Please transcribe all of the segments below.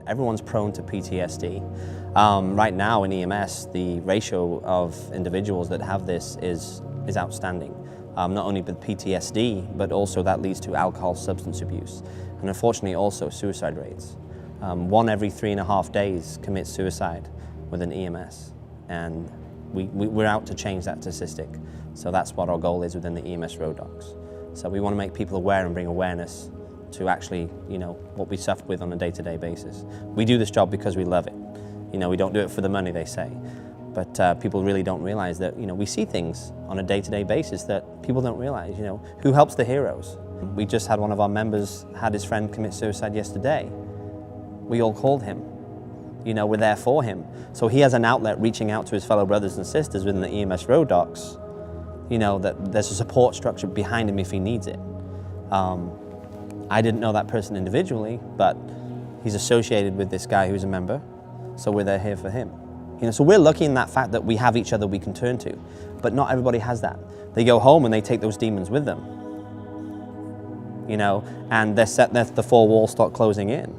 everyone's prone to PTSD. Right now in EMS, the ratio of individuals that have this is outstanding. Not only with PTSD, but also that leads to alcohol substance abuse. And unfortunately also suicide rates. 1 every 3.5 days commits suicide within EMS. And we're out to change that statistic. So that's what our goal is within the EMS Roaddocs. So we want to make people aware and bring awareness to actually, what we suffer with on a day-to-day basis. We do this job because we love it. We don't do it for the money, they say. But people really don't realize that, we see things on a day-to-day basis that people don't realize, who helps the heroes. We just had one of our members had his friend commit suicide yesterday. We all called him. We're there for him. So he has an outlet reaching out to his fellow brothers and sisters within the EMS Roaddocs, that there's a support structure behind him if he needs it. I didn't know that person individually, but he's associated with this guy who's a member, so we're there here for him. So we're lucky in that fact that we have each other we can turn to, but not everybody has that. They go home and they take those demons with them, and the 4 walls start closing in,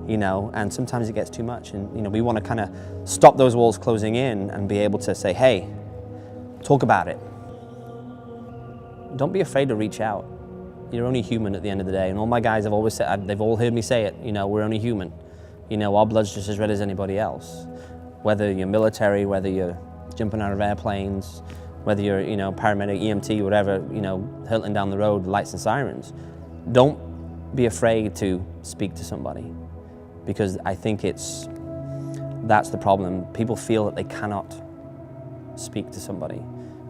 and sometimes it gets too much, and we want to kind of stop those walls closing in and be able to say, hey, talk about it. Don't be afraid to reach out. You're only human at the end of the day, and all my guys have always said, they've all heard me say it, we're only human. Our blood's just as red as anybody else. Whether you're military, whether you're jumping out of airplanes, whether you're, paramedic, EMT, whatever, hurtling down the road, lights and sirens. Don't be afraid to speak to somebody, because I think that's the problem. People feel that they cannot speak to somebody.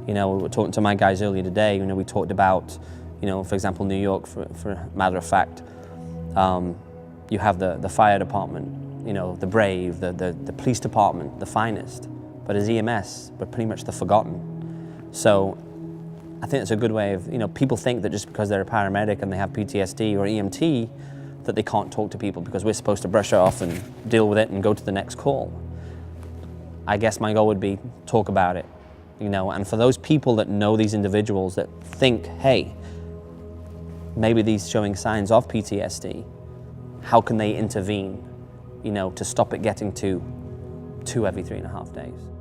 We were talking to my guys earlier today, we talked about, for example, New York, for a matter of fact, you have the fire department, the brave, the police department, the finest. But as EMS, we're pretty much the forgotten. So I think it's a good way of, people think that just because they're a paramedic and they have PTSD or EMT, that they can't talk to people because we're supposed to brush it off and deal with it and go to the next call. I guess my goal would be talk about it, and for those people that know these individuals that think, hey, maybe these showing signs of PTSD, how can they intervene, to stop it getting to 2 every 3.5 days?